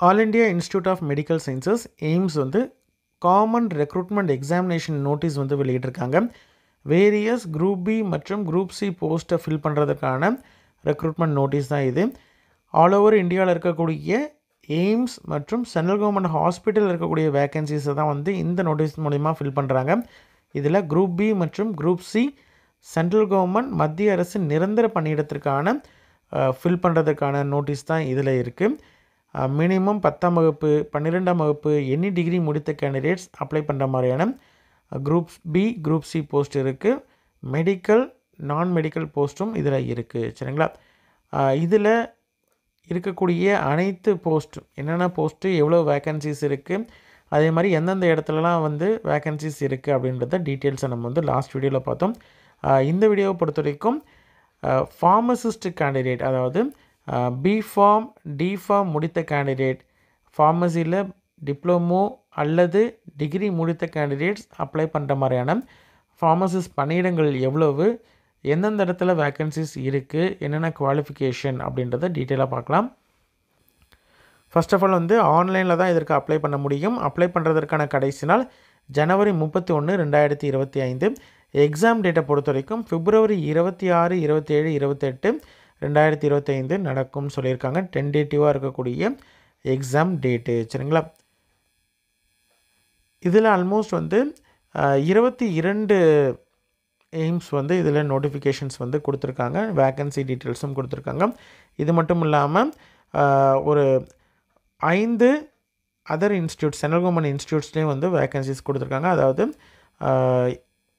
All India institute of medical sciences AIIMS வந்து common recruitment examination notice வந்து வெளியிட்டிருக்காங்க. Various group B மற்றும் group C போஸ்ட்டை fill பண்ணுறதுக்கான ரெக்ரூட்மெண்ட் நோட்டீஸ் தான் இது. ஆல் ஓவர் இந்தியாவில் இருக்கக்கூடிய எய்ம்ஸ் மற்றும் சென்ட்ரல் கவர்மெண்ட் ஹாஸ்பிட்டல் இருக்கக்கூடிய வேக்கன்சிஸை தான் வந்து இந்த நோட்டீஸ் மூலிமா ஃபில் பண்ணுறாங்க. இதில் குரூப் பி மற்றும் குரூப் சி சென்ட்ரல் கவர்மெண்ட் மத்திய அரசு நிரந்தர பணியிடத்திற்கான ஃபில் பண்ணுறதுக்கான நோட்டீஸ் தான் இதில் இருக்குது. மினிமம் 10ஆம் வகுப்பு 12ஆம் வகுப்பு எனி டிகிரி முடித்த கேண்டிடேட்ஸ் அப்ளை பண்ணுற மாதிரியான group B group C post இருக்குது. மெடிக்கல் நான் மெடிக்கல் போஸ்ட்டும் இதில் இருக்குது. சரிங்களா? இதில் இருக்கக்கூடிய அனைத்து போஸ்ட் என்னென்ன போஸ்ட்டு எவ்வளோ வேக்கன்சிஸ் இருக்குது, அதே மாதிரி எந்தெந்த இடத்துலலாம் வந்து வேக்கன்சிஸ் இருக்குது அப்படின்றத டீட்டெயில்ஸை நம்ம வந்து லாஸ்ட் வீடியோவில் பார்த்தோம். இந்த வீடியோவை பொறுத்த வரைக்கும் ஃபார்மசிஸ்ட் கேண்டிடேட், அதாவது பிஃபார்ம் டிஃபார்ம் முடித்த கேண்டிடேட், ஃபார்மசியில் டிப்ளமோ அல்லது டிகிரி முடித்த கேண்டிடேட்ஸ் அப்ளை பண்ணுற மாதிரியான ஃபார்மசிஸ்ட் பணியிடங்கள் எவ்வளவு, எந்தெந்த இடத்துல வேக்கன்சிஸ் இருக்குது, என்னென்ன குவாலிஃபிகேஷன் அப்படின்றத டீட்டெயிலாக பார்க்கலாம். ஃபர்ஸ்ட் ஆஃப் ஆல் வந்து ஆன்லைனில் தான் இதற்கு அப்ளை பண்ண முடியும். அப்ளை பண்ணுறதற்கான கடைசி நாள் ஜனவரி 31, 2025. எக்ஸாம் டேட்டை பொறுத்த வரைக்கும் பிப்ரவரி 26, 27, 28, 2025 நடக்கும்னு சொல்லியிருக்காங்க. டென்டேட்டிவாக இருக்கக்கூடிய எக்ஸாம் டேட்டு. சரிங்களா? இதில் ஆல்மோஸ்ட் வந்து 22 எய்ம்ஸ் வந்து இதில் நோட்டிஃபிகேஷன்ஸ் வந்து கொடுத்துருக்காங்க. வேக்கன்சி டீட்டெயில்ஸும் கொடுத்துருக்காங்க. இது மட்டும் இல்லாமல் ஒரு 5 அதர் இன்ஸ்டியூட்ஸ் சென்ட்ரல் கவர்மெண்ட் இன்ஸ்டியூட்ஸ்லேயும் வந்து வேக்கன்சிஸ் கொடுத்துருக்காங்க. அதாவது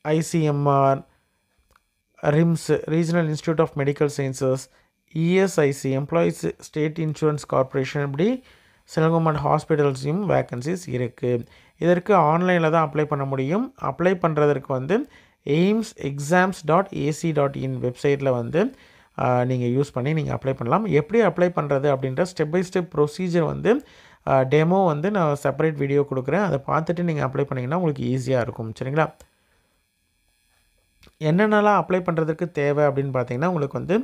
ICMR, RIMS regional institute of medical sciences, ESIC employees state insurance corporation, இப்படி சென்ட்ரல் கவர்மெண்ட் ஹாஸ்பிட்டல்ஸையும் வேக்கன்சிஸ் இருக்குது. இதற்கு ஆன்லைனில் தான் அப்ளை பண்ண முடியும். அப்ளை பண்ணுறதற்கு வந்து aimsexams.ac.in வெப்சைட்டில் வந்து நீங்கள் யூஸ் பண்ணி நீங்கள் அப்ளை பண்ணலாம். எப்படி அப்ளை பண்ணுறது அப்படின்ற ஸ்டெப் பை ஸ்டெப் ப்ரொசீஜர் வந்து டெமோ வந்து நான் செப்பரேட் வீடியோ கொடுக்குறேன். அதை பார்த்துட்டு நீங்கள் அப்ளை பண்ணிங்கன்னா உங்களுக்கு ஈஸியாக இருக்கும். சரிங்களா? என்னென்னலாம் அப்ளை பண்ணுறதுக்கு தேவை அப்படின்னு பார்த்தீங்கன்னா, உங்களுக்கு வந்து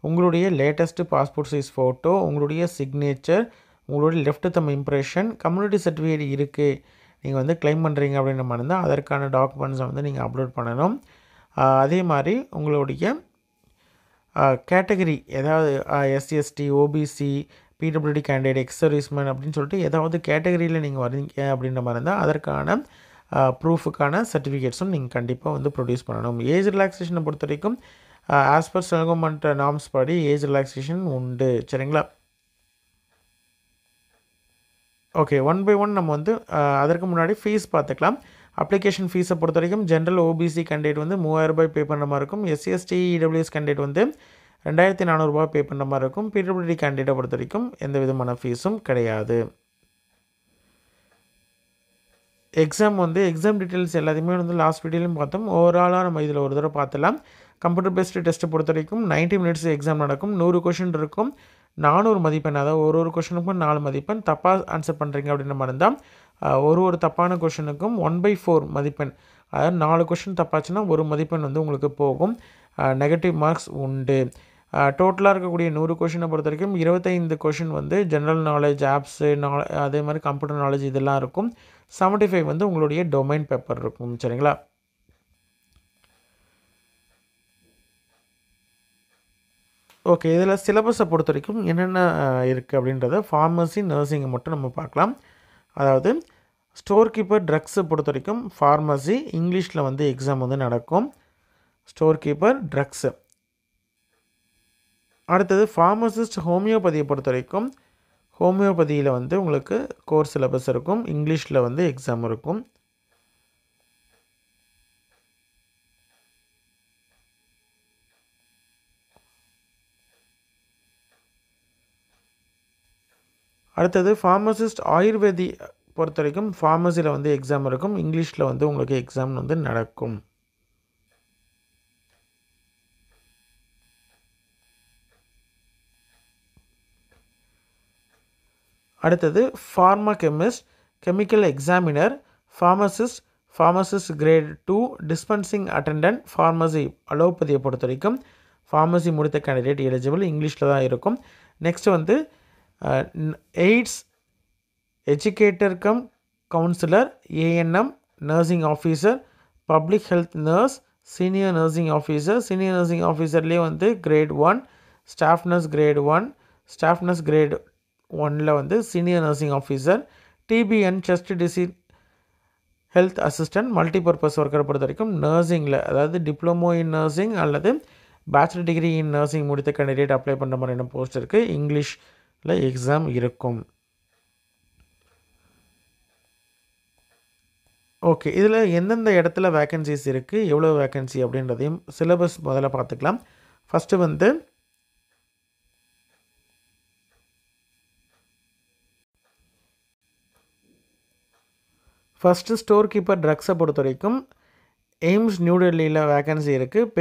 உங்களுடைய லேட்டஸ்ட்டு பாஸ்போர்ட் சைஸ் ஃபோட்டோ, உங்களுடைய சிக்னேச்சர், உங்களுடைய லெஃப்ட் தம் இம்ப்ரெஷன், கம்யூனிட்டி சர்டிஃபிகேட் இருக்குது நீங்கள் வந்து கிளைம் பண்ணுறீங்க அப்படின்ற மாதிரி இருந்தால் அதற்கான டாக்குமெண்ட்ஸை வந்து நீங்கள் அப்லோட் பண்ணணும். அதே மாதிரி உங்களுடைய கேட்டகரி, ஏதாவது SC ST, OBC, PWD candidate, X serviceman அப்படின்னு சொல்லிட்டு ஏதாவது கேட்டகரியில் நீங்கள் வரீங்க அப்படின்ற மாதிரி இருந்தால் அதற்கான ப்ரூஃபுக்கான சர்டிஃபிகேட்ஸும் நீங்கள் கண்டிப்பாக வந்து ப்ரொடியூஸ் பண்ணணும். ஏஜ் ரிலாக்ஸேஷனை பொறுத்த வரைக்கும் as per central government norms படி ஏஜ் ரிலாக்ஸேஷன் உண்டு. சரிங்களா? ஓகே, ஒன் பை ஒன் நம்ம வந்து அதற்கு முன்னாடி ஃபீஸ் பார்த்துக்கலாம். அப்ளிகேஷன் ஃபீஸை பொறுத்த வரைக்கும் ஜென்ரல் ஓபிசி கேண்டிடேட் வந்து 3000 ரூபாய் பே பண்ணுற மாதிரி இருக்கும். எஸ்சிஎஸ்டி இடபிள்யூஎஸ் கேண்டிடேட் வந்து 2400 ரூபாய் பே பண்ணுற மாதிரி இருக்கும். பிடபிள்யூடி கேண்டிடேட்டை பொறுத்த வரைக்கும் எந்த விதமான ஃபீஸும் கிடையாது. எக்ஸாம் டீட்டெயில்ஸ் எல்லாத்தையுமே வந்து லாஸ்ட் வீடியோலையும் பார்த்தோம். ஓவராலாக நம்ம இதில் ஒரு தடவை பார்த்துலாம். கம்ப்யூட்டர் பேஸ்டு டெஸ்ட்டை பொறுத்த வரைக்கும் 90 மினிட்ஸ் எக்ஸாம் நடக்கும். 100 கொஷின் இருக்கும். 400 மதிப்பெண், அதாவது ஒரு கொஷனுக்கும் 4 மதிப்பெண். தப்பாக ஆன்சர் பண்ணுறீங்க அப்படின்ற மாதிரி இருந்தால் ஒரு தப்பான கொஷனுக்கும் 1/4 மதிப்பெண், அதாவது 4 கொஷின் தப்பாச்சுன்னா 1 மதிப்பெண் வந்து உங்களுக்கு போகும். நெகட்டிவ் மார்க்ஸ் உண்டு. டோட்டலாக இருக்கக்கூடிய 100 கொஷினை பொறுத்த வரைக்கும் 25 கொஷின் வந்து ஜென்ரல் நாலேஜ், ஆப்ஸு, அதே மாதிரி கம்ப்யூட்டர் நாலேஜ் இதெல்லாம் இருக்கும். 75 வந்து உங்களுடைய டொமைன் பேப்பர் இருக்கும். சரிங்களா? ஓகே, இதில் சிலபஸை பொறுத்த வரைக்கும் என்னென்ன இருக்குது அப்படின்றத ஃபார்மசி, நர்சிங்கை மட்டும் நம்ம பார்க்கலாம். அதாவது ஸ்டோர் கீப்பர், ட்ரக்ஸை பொறுத்த வரைக்கும் ஃபார்மசி இங்கிலீஷில் வந்து எக்ஸாம் வந்து நடக்கும். Store keeper, drugs. அடுத்தது ஃபார்மசிஸ்ட் ஹோமியோபதியை பொறுத்த வரைக்கும் ஹோமியோபதியில் வந்து உங்களுக்கு கோர்ஸ் சிலபஸ் இருக்கும். இங்கிலீஷில் வந்து எக்ஸாம் இருக்கும். அடுத்தது ஃபார்மசிஸ்ட் ஆயுர்வேதி பொறுத்த வரைக்கும் ஃபார்மசியில் வந்து எக்ஸாம் இருக்கும். இங்கிலீஷில் வந்து உங்களுக்கு எக்ஸாம் வந்து நடக்கும். அடுத்தது pharma chemist, chemical examiner, pharmacist grade 2, dispensing attendant, pharmacy அலோபதியை பொறுத்த வரைக்கும் ஃபார்மசி முடித்த கேண்டிடேட் எலிஜிபிள். இங்கிலீஷில் தான் இருக்கும். நெக்ஸ்ட் வந்து AIDS educator cum counsellor, ANM, nursing officer, public health nurse, senior nursing officer. Senior nursing ஆஃபீஸர்லேயே வந்து grade 1, staff nurse grade 1, staff nurse grade 1ல் வந்து senior nursing officer. TB and chest disease health assistant, multipurpose ஒர்க்கரை பொறுத்த வரைக்கும் நர்சிங்கில், அதாவது diploma in nursing அல்லது பேச்சுலர் டிகிரி இன் நர்சிங் முடித்த கேண்டிடேட் அப்ளை பண்ணுற மாதிரியான போஸ்ட் இருக்குது. இங்கிலீஷில் எக்ஸாம் இருக்கும். ஓகே, இதில் எந்தெந்த இடத்துல வேக்கன்சிஸ் இருக்குது, எவ்வளோ வேக்கன்சி அப்படின்றதையும் சிலபஸ் முதல்ல பார்த்துக்கலாம். ஃபஸ்ட்டு வந்து ஃபஸ்ட்டு ஸ்டோர் கீப்பர் ட்ரக்ஸை பொறுத்த வரைக்கும் எய்ம்ஸ் நியூ டெல்லியில் வேக்கன்சி இருக்குது.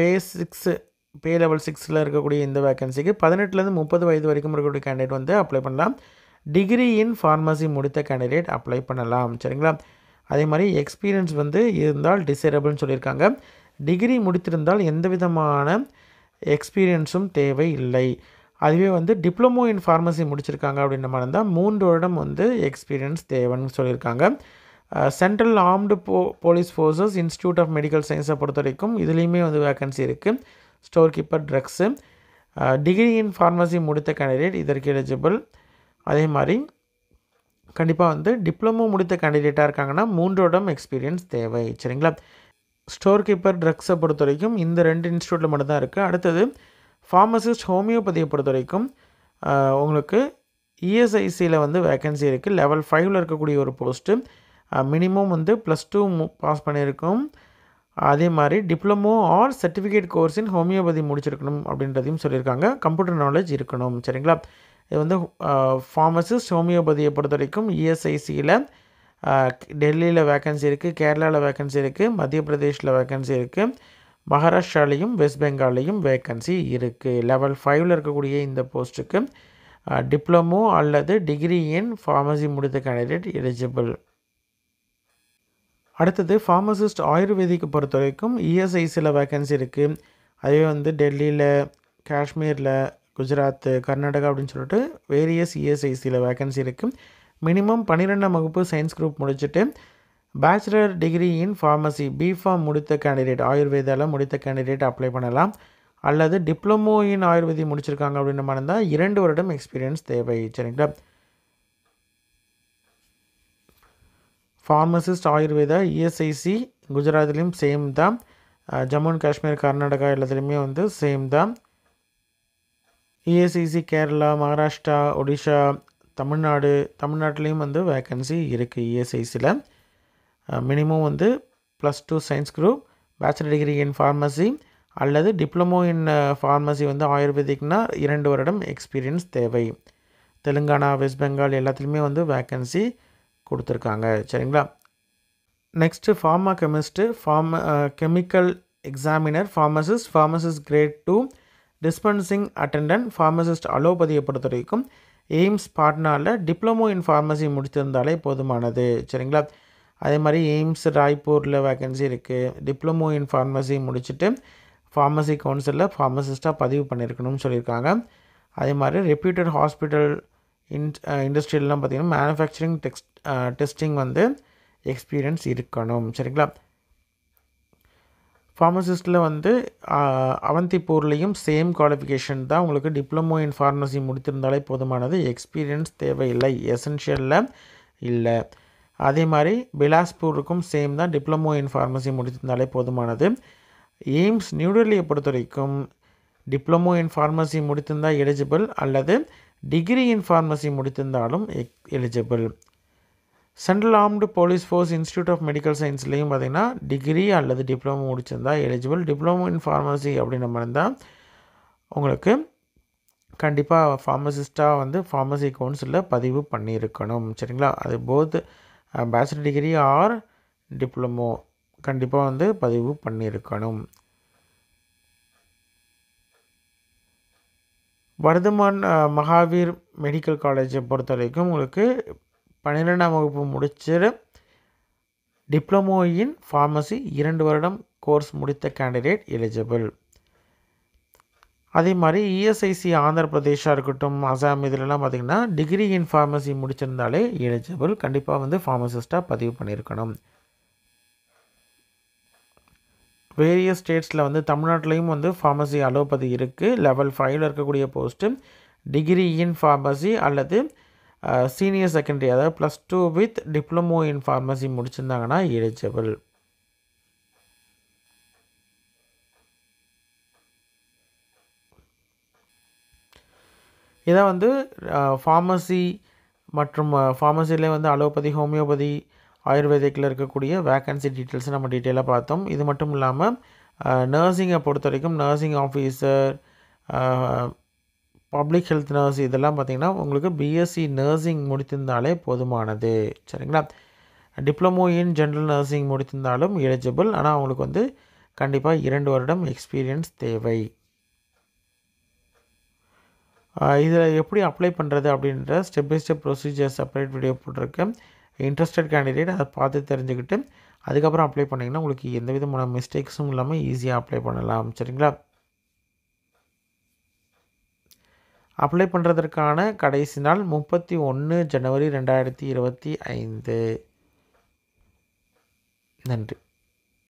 பே லெவல் 6ல் இருக்கக்கூடிய இந்த வேக்கன்சிக்கு 18லேருந்து 30 வயது வரைக்கும் இருக்கக்கூடிய கேண்டிடேட் வந்து அப்ளை பண்ணலாம். டிகிரி இன் ஃபார்மசி முடித்த கேண்டிடேட் அப்ளை பண்ணலாம். சரிங்களா? அதே மாதிரி எக்ஸ்பீரியன்ஸ் வந்து இருந்தால் டிசைரபிள்னு சொல்லியிருக்காங்க. டிகிரி முடித்திருந்தால் எந்த விதமான எக்ஸ்பீரியன்ஸும் தேவை இல்லை. அதுவே வந்து டிப்ளமோ இன் ஃபார்மசி முடிச்சிருக்காங்க அப்படின்ற மாதிரி இருந்தால் 3 வருடம் வந்து எக்ஸ்பீரியன்ஸ் தேவைன்னு சொல்லியிருக்காங்க. Central armed police forces institute of medical சயின்ஸை பொறுத்த வரைக்கும் இதுலேயுமே வந்து வேக்கன்சி இருக்குது. Store keeper drugs, degree in pharmacy முடித்த கேண்டிடேட் இதற்கு எலிஜிபிள். அதே மாதிரி கண்டிப்பாக வந்து டிப்ளமோ முடித்த கேண்டிடேட்டாக இருக்காங்கன்னா 3 வருடம் எக்ஸ்பீரியன்ஸ் தேவை. சரிங்களா? ஸ்டோர் கீப்பர் ட்ரக்ஸை பொறுத்த வரைக்கும் இந்த 2 இன்ஸ்டியூட்டில் மட்டும்தான் இருக்குது. அடுத்தது ஃபார்மசிஸ்ட் ஹோமியோபதியை பொறுத்த வரைக்கும் உங்களுக்கு இஎஸ்ஐசியில் வந்து வேக்கன்சி இருக்குது. லெவல் 5ல் இருக்கக்கூடிய ஒரு போஸ்ட்டு. மினிமம் வந்து +2 பாஸ் பண்ணியிருக்கும். அதே மாதிரி டிப்ளமோ ஆர் சர்டிஃபிகேட் கோர்ஸ் இன் ஹோமியோபதி முடிச்சிருக்கணும் அப்படின்றதையும் சொல்லியிருக்காங்க. கம்ப்யூட்டர் நாலேஜ் இருக்கணும். சரிங்களா? இது வந்து ஃபார்மசிஸ்ட் ஹோமியோபதியை பொறுத்த வரைக்கும் இஎஸ்ஐசியில் டெல்லியில் வேக்கன்சி இருக்குது, கேரளாவில் வேக்கன்சி இருக்குது, மத்திய பிரதேஷில் வேக்கன்சி இருக்குது, மகாராஷ்டிராலையும் வெஸ்ட் பெங்கால்லையும் வேக்கன்சி இருக்குது. லெவல் 5ல் இருக்கக்கூடிய இந்த போஸ்ட்டுக்கு டிப்ளமோ அல்லது டிகிரி இன் ஃபார்மசி முடித்த கேண்டிடேட் எலிஜிபிள். அடுத்தது ஃபார்மசிஸ்ட் ஆயுர்வேதிக்கு பொறுத்த வரைக்கும் இஎஸ்ஐசியில் வேக்கன்சி இருக்குது. அதே வந்து டெல்லியில், காஷ்மீரில், குஜராத், கர்நாடகா அப்படின்னு சொல்லிட்டு வேரியஸ் இஎஸ்ஐசியில் வேக்கன்சி இருக்குது. மினிமம் 12ஆம் வகுப்பு சயின்ஸ் குரூப் முடிச்சுட்டு bachelor degree in pharmacy B Pharm candidate கேண்டிடேட், ஆயுர்வேதாவில் முடித்த கேண்டிடேட் அப்ளை பண்ணலாம். அல்லது டிப்ளமோ இன் ஆயுர்வேதி முடிச்சிருக்காங்க அப்படின்ற மாதிரி இருந்தால் 2 வருடம் எக்ஸ்பீரியன்ஸ் தேவை. சரிங்களா? ஃபார்மசிஸ்ட் ஆயுர்வேதா இஎஸ்ஐசி குஜராத்லேயும் சேம் தான். ஜம்மு அண்ட் காஷ்மீர், கர்நாடகா எல்லாத்துலேயுமே வந்து சேம் தான். இஎஸ்ஐசி கேரளா, மகாராஷ்டிரா, ஒடிஷா, தமிழ்நாட்டிலையும் வந்து வேக்கன்சி இருக்குது இஎஸ்ஐசியில். மினிமம் வந்து +2 science group, bachelor degree in pharmacy அல்லது டிப்ளமோ இன் ஃபார்மசி வந்து ஆயுர்வேதிக்னா 2 வருடம் எக்ஸ்பீரியன்ஸ் தேவை. தெலுங்கானா, வெஸ்ட் பெங்கால் எல்லாத்துலேயுமே வந்து வேக்கன்சி கொடுத்துருக்காங்க. சரிங்களா? Next pharma chemist, chemical examiner, pharmacist grade 2, dispensing attendant, pharmacist அலோபதியை பொறுத்த வரைக்கும் எய்ம்ஸ் பாட்னாவில் டிப்ளமோ இன் ஃபார்மசி முடித்திருந்தாலே போதுமானது. சரிங்களா? அதே மாதிரி எய்ம்ஸ் ராய்ப்பூரில் வேக்கன்சி இருக்குது. டிப்ளமோ இன் ஃபார்மசி முடிச்சுட்டு ஃபார்மசி கவுன்சிலில் ஃபார்மசிஸ்ட்டாக பதிவு பண்ணியிருக்கணும்னு சொல்லியிருக்காங்க. அதே மாதிரி ரெப்யூட்டட் ஹாஸ்பிட்டல் இண்டஸ்ட்ரியல்லாம் பார்த்திங்கன்னா மேனுஃபேக்சரிங் டெஸ்டிங் வந்து எக்ஸ்பீரியன்ஸ் இருக்கணும். சரிங்களா? ஃபார்மசிஸ்ட்டில் வந்து அவந்திப்பூர்லேயும் சேம் குவாலிஃபிகேஷன் தான். உங்களுக்கு டிப்ளமோ இன் ஃபார்மசி முடித்திருந்தாலே போதுமானது, எக்ஸ்பீரியன்ஸ் தேவையில்லை, எசென்ஷியலில் இல்லை. அதே மாதிரி பிலாஸ்பூருக்கும் சேம் தான், டிப்ளமோ இன் ஃபார்மசி முடித்திருந்தாலே போதுமானது. எய்ம்ஸ் நியூ டெல்லியை பொறுத்த வரைக்கும் டிப்ளமோ இன் ஃபார்மசி முடித்திருந்தால் எலிஜிபிள் அல்லது டிகிரி இன் ஃபார்மசி முடித்திருந்தாலும் eligible. Central armed police force institute of medical சயின்ஸ்லேயும் பார்த்திங்கன்னா டிகிரி அல்லது டிப்ளமோ முடிச்சிருந்தால் எலிஜிபிள். டிப்ளமோ இன் ஃபார்மசி அப்படின்ற மாதிரி இருந்தால் உங்களுக்கு கண்டிப்பாக ஃபார்மசிஸ்ட்டாக வந்து ஃபார்மசி கவுன்சிலில் பதிவு பண்ணியிருக்கணும். சரிங்களா? அது both bachelor degree R diploma கண்டிப்பாக வந்து பதிவு பண்ணியிருக்கணும். வர்தமான் மகாவீர் மெடிக்கல் காலேஜை பொறுத்த வரைக்கும் உங்களுக்கு 12ஆம் வகுப்பு முடிச்சிட டிப்ளமோ இன் ஃபார்மசி 2 வருடம் கோர்ஸ் முடித்த கேண்டிடேட் எலிஜிபிள். அதே மாதிரி இஎஸ்ஐசி ஆந்திர பிரதேஷாக இருக்கட்டும், அசாம் இதிலெல்லாம் பார்த்திங்கன்னா டிகிரி இன் ஃபார்மசி முடிச்சிருந்தாலே எலிஜிபிள். கண்டிப்பாக வந்து ஃபார்மசிஸ்ட்டாக பதிவு பண்ணியிருக்கணும். வேரியஸ் ஸ்டேட்ஸில் வந்து தமிழ்நாட்டிலையும் வந்து ஃபார்மசி அலோபதி இருக்குது. லெவல் 5ல் இருக்கக்கூடிய போஸ்ட்டு டிகிரி இன் ஃபார்மசி அல்லது சீனியர் செகண்டரி, அதாவது +2 வித் டிப்ளமோ இன் ஃபார்மசி முடிச்சிருந்தாங்கன்னா எலிஜிபிள். இதை வந்து ஃபார்மசி மற்றும் ஃபார்மசியிலே வந்து அலோபதி, ஹோமியோபதி, ஆயுர்வேதிக்கில் இருக்கக்கூடிய வேக்கன்சி டீட்டெயில்ஸ் நம்ம டீட்டெயிலாக பார்த்தோம். இது மட்டும் இல்லாமல் நர்சிங்கை பொறுத்த வரைக்கும் nursing officer, public health nurse இதெல்லாம் பார்த்திங்கன்னா உங்களுக்கு பிஎஸ்சி நர்சிங் முடித்திருந்தாலே போதுமானது. சரிங்களா? டிப்ளமோ இன் ஜென்ரல் நர்சிங் முடித்திருந்தாலும் எலிஜிபிள். ஆனால் அவங்களுக்கு வந்து கண்டிப்பாக 2 வருடம் எக்ஸ்பீரியன்ஸ் தேவை. இதில் எப்படி அப்ளை பண்ணுறது அப்படின்ற step by step procedure separate video போட்டிருக்கேன். இன்ட்ரெஸ்டட் கேண்டிடேட் அதை பார்த்து தெரிஞ்சுக்கிட்டு அதுக்கப்புறம் அப்ளை பண்ணிங்கன்னா உங்களுக்கு எந்த விதமான மிஸ்டேக்ஸும் இல்லாமல் ஈஸியாக அப்ளை பண்ணலாம். சரிங்களா? அப்ளை பண்ணுறதற்கான கடைசி நாள் 31 ஜனவரி 2025. நன்றி.